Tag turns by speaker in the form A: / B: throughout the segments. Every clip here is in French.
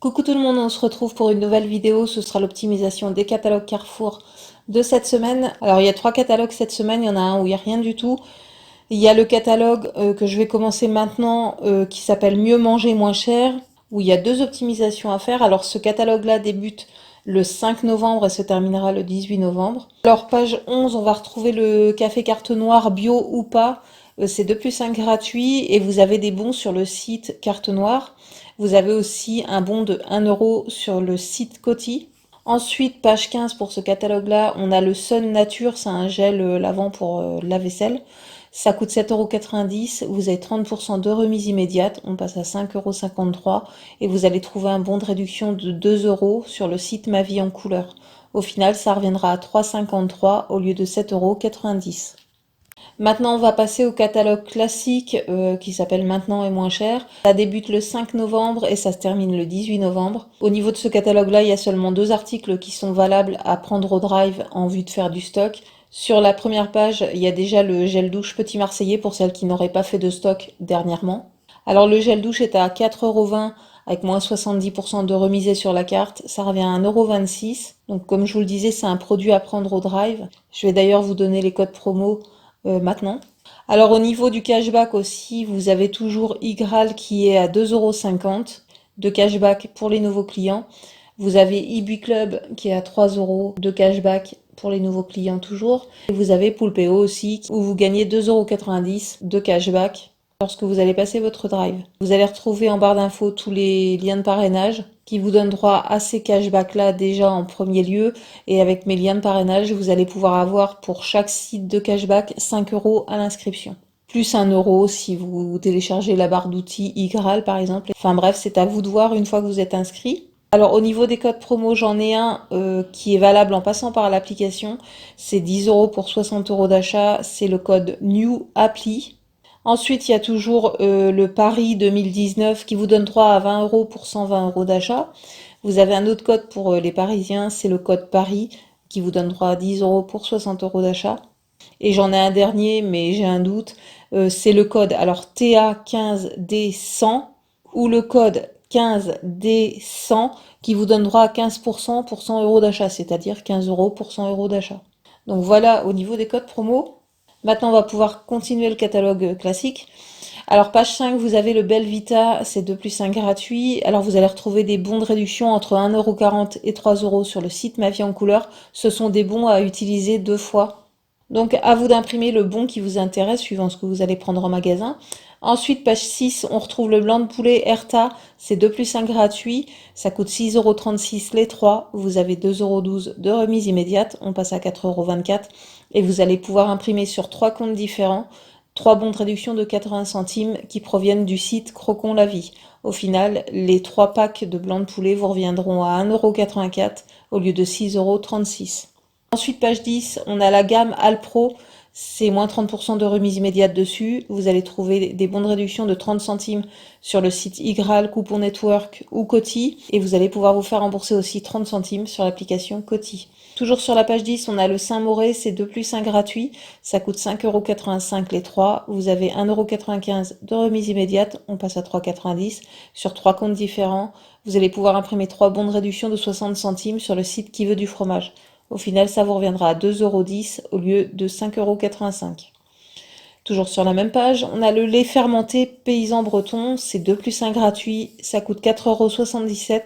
A: Coucou tout le monde, on se retrouve pour une nouvelle vidéo, ce sera l'optimisation des catalogues Carrefour de cette semaine. Alors il y a 3 catalogues cette semaine, il y en a un où il n'y a rien du tout. Il y a le catalogue que je vais commencer maintenant qui s'appelle Mieux manger moins cher, où il y a 2 optimisations à faire. Alors ce catalogue-là débute le 5 novembre et se terminera le 18 novembre. Alors page 11, on va retrouver le café carte noire bio ou pas. C'est 2 plus 1 gratuit et vous avez des bons sur le site Carte Noire. Vous avez aussi un bon de 1 euro sur le site Coty. Ensuite, page 15 pour ce catalogue-là, on a le Sun Nature, c'est un gel lavant pour la vaisselle. Ça coûte 7,90 €, vous avez 30% de remise immédiate, on passe à 5,53 € et vous allez trouver un bon de réduction de 2 € sur le site Ma Vie en couleur. Au final, ça reviendra à 3,53 € au lieu de 7,90 €. Maintenant, on va passer au catalogue classique qui s'appelle Maintenant et moins cher. Ça débute le 5 novembre et ça se termine le 18 novembre. Au niveau de ce catalogue-là, il y a seulement 2 articles qui sont valables à prendre au drive en vue de faire du stock. Sur la première page, il y a déjà le gel douche Petit Marseillais pour celles qui n'auraient pas fait de stock dernièrement. Alors le gel douche est à 4,20 € avec moins 70% de remisée sur la carte. Ça revient à 1,26 €. Donc comme je vous le disais, c'est un produit à prendre au drive. Je vais d'ailleurs vous donner les codes promo maintenant. Alors au niveau du cashback aussi, vous avez toujours Igral qui est à 2,50 € de cashback pour les nouveaux clients. Vous avez eBuy qui est à 3 € de cashback pour les nouveaux clients toujours. Et vous avez Poulpeo aussi où vous gagnez 2,90 € de cashback lorsque vous allez passer votre drive. Vous allez retrouver en barre d'infos tous les liens de parrainage qui vous donnent droit à ces cashbacks-là déjà en premier lieu. Et avec mes liens de parrainage, vous allez pouvoir avoir pour chaque site de cashback 5 € à l'inscription. Plus 1 € si vous téléchargez la barre d'outils iGral par exemple. Enfin bref, c'est à vous de voir une fois que vous êtes inscrit. Alors au niveau des codes promo, j'en ai un qui est valable en passant par l'application. C'est 10 € pour 60 € d'achat. C'est le code NEWAPPLY. Ensuite, il y a toujours le Paris 2019 qui vous donne droit à 20 € pour 120 € d'achat. Vous avez un autre code pour les Parisiens, c'est le code Paris qui vous donne droit à 10 € pour 60 € d'achat. Et j'en ai un dernier, mais j'ai un doute. C'est le code alors TA15D100 ou le code 15D100 qui vous donne droit à 15% pour 100 € d'achat, c'est-à-dire 15 € pour 100 € d'achat. Donc voilà au niveau des codes promo. Maintenant, on va pouvoir continuer le catalogue classique. Alors, page 5, vous avez le Belvita, c'est 2 plus 1 gratuit. Alors, vous allez retrouver des bons de réduction entre 1,40 € et 3 € sur le site Ma Vie en couleur. Ce sont des bons à utiliser 2 fois. Donc, à vous d'imprimer le bon qui vous intéresse, suivant ce que vous allez prendre en magasin. Ensuite, page 6, on retrouve le blanc de poulet Erta, c'est 2 plus 1 gratuit, ça coûte 6,36 € les 3, vous avez 2,12 € de remise immédiate, on passe à 4,24 € et vous allez pouvoir imprimer sur 3 comptes différents, 3 bons de réduction de 80 centimes qui proviennent du site Croquons la Vie. Au final, les 3 packs de blanc de poulet vous reviendront à 1,84 € au lieu de 6,36 €. Ensuite, page 10, on a la gamme Alpro, c'est moins 30% de remise immédiate dessus. Vous allez trouver des bons de réduction de 30 centimes sur le site iGral, Coupon Network ou Coty. Et vous allez pouvoir vous faire rembourser aussi 30 centimes sur l'application Coty. Toujours sur la page 10, on a le Saint-Moré, c'est 2 plus 1 gratuit. Ça coûte 5,85 € les 3. Vous avez 1,95 € de remise immédiate. On passe à 3,90 € sur 3 comptes différents. Vous allez pouvoir imprimer 3 bons de réduction de 60 centimes sur le site Qui veut du fromage. Au final, ça vous reviendra à 2,10 € au lieu de 5,85 €. Toujours sur la même page, on a le lait fermenté paysan breton, c'est 2 plus 1 gratuit, ça coûte 4,77 €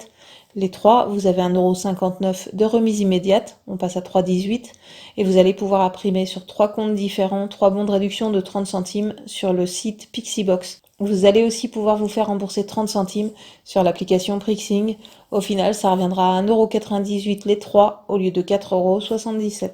A: les 3, vous avez 1,59 € de remise immédiate, on passe à 3,18 € et vous allez pouvoir imprimer sur 3 comptes différents, 3 bons de réduction de 30 centimes sur le site Pixiebox. Vous allez aussi pouvoir vous faire rembourser 30 centimes sur l'application Prixing. Au final, ça reviendra à 1,98 € les 3 au lieu de 4,77 €.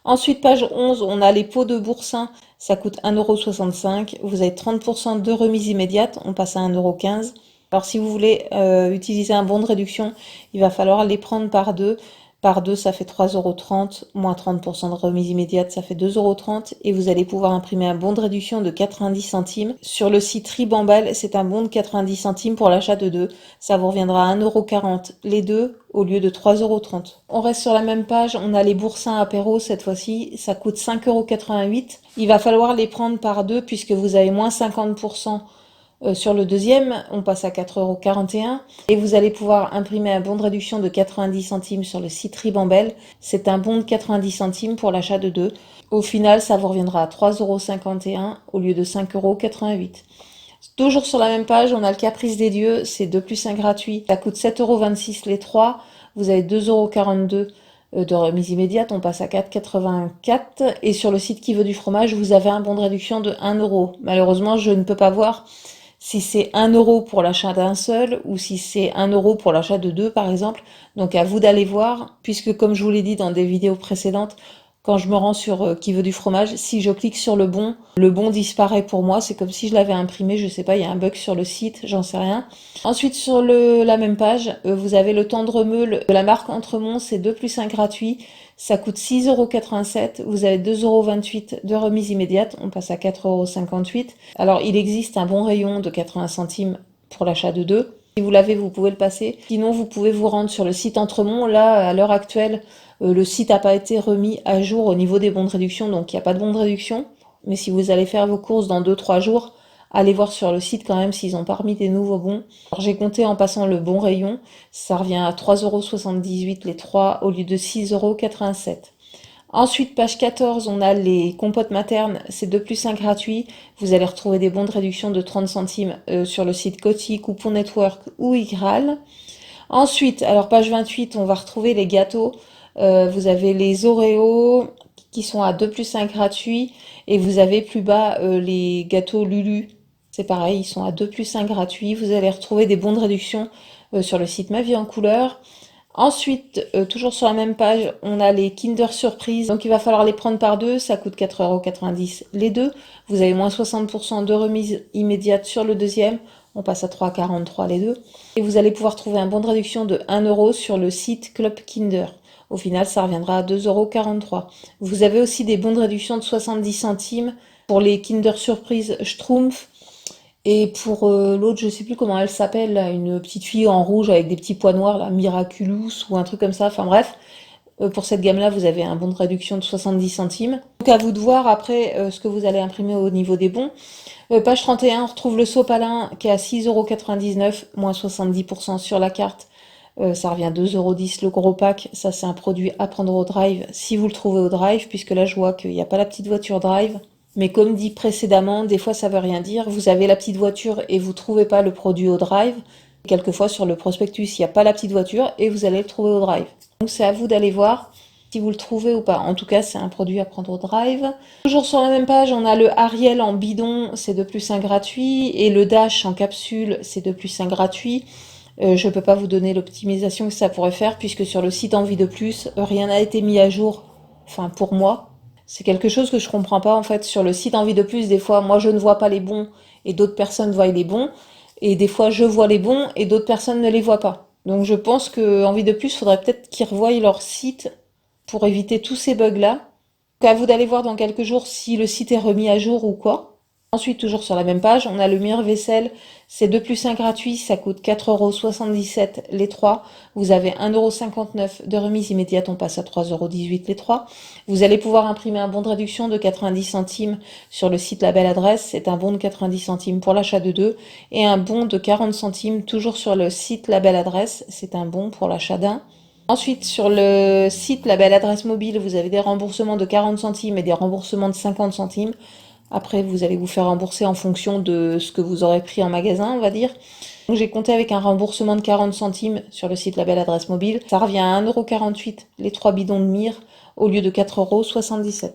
A: Ensuite, page 11, on a les pots de boursin, ça coûte 1,65 €. Vous avez 30% de remise immédiate, on passe à 1,15 €. Alors si vous voulez utiliser un bon de réduction, il va falloir les prendre par deux. Par 2, ça fait 3,30 €, moins 30% de remise immédiate, ça fait 2,30 € et vous allez pouvoir imprimer un bon de réduction de 90 centimes. Sur le site Ribambal, c'est un bon de 90 centimes pour l'achat de 2. Ça vous reviendra à 1,40 € les 2 au lieu de 3,30 €. On reste sur la même page, on a les boursins apéro cette fois-ci, ça coûte 5,88 €. Il va falloir les prendre par 2 puisque vous avez moins 50% Sur le deuxième, on passe à 4,41 € et vous allez pouvoir imprimer un bon de réduction de 90 centimes sur le site Ribambelle. C'est un bon de 90 centimes pour l'achat de 2. Au final, ça vous reviendra à 3,51 € au lieu de 5,88 €. Toujours sur la même page, on a le Caprice des Dieux, c'est 2 plus 1 gratuit. Ça coûte 7,26 € les 3. Vous avez 2,42 € de remise immédiate, on passe à 4,84 €. Et sur le site Qui veut du fromage, vous avez un bon de réduction de 1 €. Malheureusement, je ne peux pas voir si c'est 1 € pour l'achat d'un seul ou si c'est 1 € pour l'achat de 2 par exemple. Donc à vous d'aller voir, puisque comme je vous l'ai dit dans des vidéos précédentes, quand je me rends sur Qui veut du fromage, si je clique sur le bon disparaît pour moi, c'est comme si je l'avais imprimé, je sais pas, il y a un bug sur le site, j'en sais rien. Ensuite sur la même page, vous avez le tendre meule de la marque Entremont, c'est 2 plus 1 gratuit, ça coûte 6,87 €, vous avez 2,28 € de remise immédiate, on passe à 4,58 €. Alors il existe un bon rayon de 80 centimes pour l'achat de 2. Si vous l'avez, vous pouvez le passer. Sinon, vous pouvez vous rendre sur le site Entremont. Là, à l'heure actuelle, le site n'a pas été remis à jour au niveau des bons de réduction, donc il n'y a pas de bons de réduction. Mais si vous allez faire vos courses dans 2-3 jours, allez voir sur le site quand même s'ils ont pas remis des nouveaux bons. Alors j'ai compté en passant le bon rayon, ça revient à 3,78 € les 3 au lieu de 6,87 €. Ensuite, page 14, on a les compotes maternes, c'est 2 plus 1 gratuit. Vous allez retrouver des bons de réduction de 30 centimes sur le site Coty, Coupon Network ou Igral. Ensuite, alors page 28, on va retrouver les gâteaux. Vous avez les Oreos qui sont à 2 plus 1 gratuit. Et vous avez plus bas les gâteaux Lulu. C'est pareil, ils sont à 2 plus 1 gratuit. Vous allez retrouver des bons de réduction sur le site Ma Vie en Couleur. Ensuite, toujours sur la même page, on a les Kinder Surprise. Donc il va falloir les prendre par deux, ça coûte 4,90 € les deux. Vous avez moins 60% de remise immédiate sur le deuxième. On passe à 3,43 € les deux. Et vous allez pouvoir trouver un bon de réduction de 1 € sur le site Club Kinder. Au final, ça reviendra à 2,43 €. Vous avez aussi des bons de réduction de 70 centimes pour les Kinder Surprise Schtroumpf. Et pour l'autre, je sais plus comment elle s'appelle, là, une petite fille en rouge avec des petits pois noirs, là, Miraculous ou un truc comme ça. Enfin bref, pour cette gamme-là, vous avez un bon de réduction de 70 centimes. Donc à vous de voir après ce que vous allez imprimer au niveau des bons. Page 31, on retrouve le sopalin qui est à 6,99 €, moins 70% sur la carte. Ça revient à 2,10 € le gros pack. Ça, c'est un produit à prendre au drive si vous le trouvez au drive, puisque là, je vois qu'il n'y a pas la petite voiture drive. Mais comme dit précédemment, des fois ça veut rien dire. Vous avez la petite voiture et vous trouvez pas le produit au drive. Quelquefois sur le prospectus, il n'y a pas la petite voiture et vous allez le trouver au drive. Donc c'est à vous d'aller voir si vous le trouvez ou pas. En tout cas, c'est un produit à prendre au drive. Toujours sur la même page, on a le Ariel en bidon, c'est 2 plus 1 gratuit. Et le Dash en capsule, c'est 2 plus 1 gratuit. Je peux pas vous donner l'optimisation que ça pourrait faire puisque sur le site Envie de Plus, rien n'a été mis à jour. Enfin, pour moi. C'est quelque chose que je comprends pas en fait. Sur le site Envie de Plus, des fois, moi je ne vois pas les bons et d'autres personnes voient les bons. Et des fois, je vois les bons et d'autres personnes ne les voient pas. Donc je pense que Envie de Plus, faudrait peut-être qu'ils revoient leur site pour éviter tous ces bugs-là. Donc à vous d'aller voir dans quelques jours si le site est remis à jour ou quoi. Ensuite, toujours sur la même page, on a le mire-vaisselle, c'est 2 plus 1 gratuit, ça coûte 4,77 € les 3. Vous avez 1,59 € de remise immédiate, on passe à 3,18 € les 3. Vous allez pouvoir imprimer un bon de réduction de 90 centimes sur le site La Belle Adresse, c'est un bon de 90 centimes pour l'achat de 2. Et un bon de 40 centimes, toujours sur le site La Belle Adresse, c'est un bon pour l'achat d'un. Ensuite, sur le site La Belle Adresse Mobile, vous avez des remboursements de 40 centimes et des remboursements de 50 centimes. Après, vous allez vous faire rembourser en fonction de ce que vous aurez pris en magasin, on va dire. Donc j'ai compté avec un remboursement de 40 centimes sur le site La Belle Adresse Mobile. Ça revient à 1,48 € les 3 bidons de mire au lieu de 4,77 €.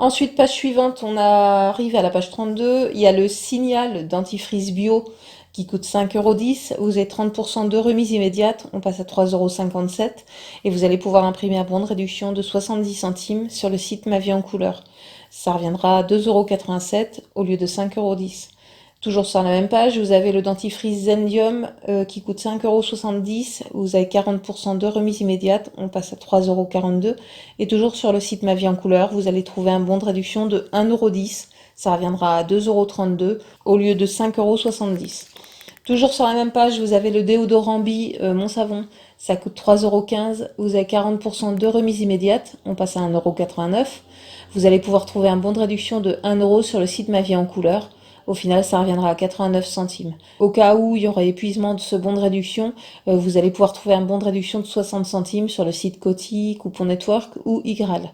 A: Ensuite, page suivante, on arrive à la page 32. Il y a le Signal dentifrice bio qui coûte 5,10 €. Vous avez 30% de remise immédiate. On passe à 3,57 €. Et vous allez pouvoir imprimer un bon de réduction de 70 centimes sur le site Ma Vie en Couleur. Ça reviendra à 2,87 € au lieu de 5,10 €. Toujours sur la même page, vous avez le dentifrice Zendium qui coûte 5,70 €. Vous avez 40% de remise immédiate. On passe à 3,42 €. Et toujours sur le site Ma Vie en Couleur, vous allez trouver un bon de réduction de 1,10 €. Ça reviendra à 2,32 € au lieu de 5,70 €. Toujours sur la même page, vous avez le déodorant Bi, mon savon. Ça coûte 3,15 €. Vous avez 40% de remise immédiate. On passe à 1,89 €. Vous allez pouvoir trouver un bon de réduction de 1 € sur le site Ma Vie en Couleur. Au final, ça reviendra à 89 centimes. Au cas où il y aurait épuisement de ce bon de réduction, vous allez pouvoir trouver un bon de réduction de 60 centimes sur le site Coty, Coupon Network ou Igral.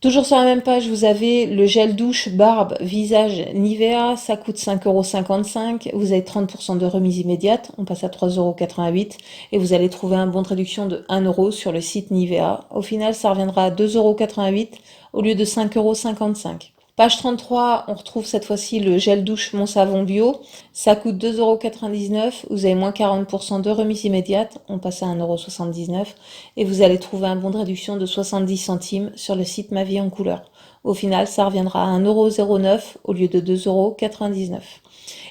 A: Toujours sur la même page, vous avez le gel douche, barbe, visage Nivea, ça coûte 5,55 €. Vous avez 30% de remise immédiate, on passe à 3,88 € et vous allez trouver un bon de réduction de 1 € sur le site Nivea. Au final, ça reviendra à 2,88 € au lieu de 5,55 €. Page 33, on retrouve cette fois-ci le gel douche Mon Savon Bio. Ça coûte 2,99 €. Vous avez moins 40% de remise immédiate. On passe à 1,79 € et vous allez trouver un bon de réduction de 70 centimes sur le site Ma Vie en Couleur. Au final, ça reviendra à 1,09 € au lieu de 2,99 €.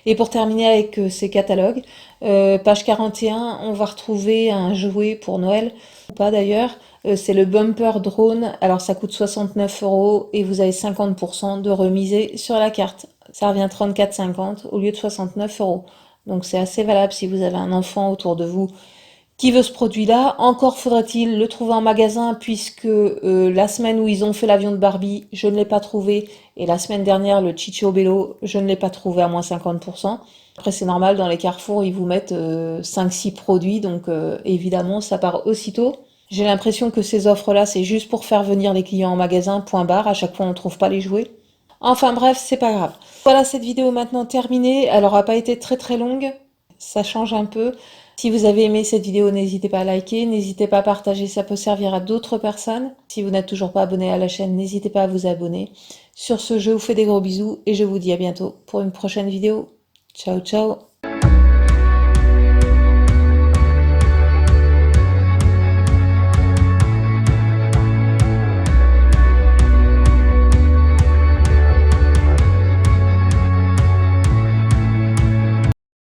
A: Et pour terminer avec ces catalogues, page 41, on va retrouver un jouet pour Noël, ou pas d'ailleurs, c'est le bumper drone. Alors ça coûte 69 € et vous avez 50% de remisé sur la carte. Ça revient 34,50 € au lieu de 69 €. Donc c'est assez valable si vous avez un enfant autour de vous qui veut ce produit-là. Encore faudrait-il le trouver en magasin puisque la semaine où ils ont fait l'avion de Barbie, je ne l'ai pas trouvé. Et la semaine dernière, le Ciccio Bello, je ne l'ai pas trouvé à moins 50%. Après, c'est normal, dans les carrefours, ils vous mettent 5-6 produits. Donc évidemment, ça part aussitôt. J'ai l'impression que ces offres-là, c'est juste pour faire venir les clients en magasin, point barre. À chaque fois, on ne trouve pas les jouets. Enfin bref, c'est pas grave. Voilà, cette vidéo maintenant terminée. Elle aura pas été très très longue. Ça change un peu. Si vous avez aimé cette vidéo, n'hésitez pas à liker, n'hésitez pas à partager, ça peut servir à d'autres personnes. Si vous n'êtes toujours pas abonné à la chaîne, n'hésitez pas à vous abonner. Sur ce, je vous fais des gros bisous et je vous dis à bientôt pour une prochaine vidéo. Ciao ciao!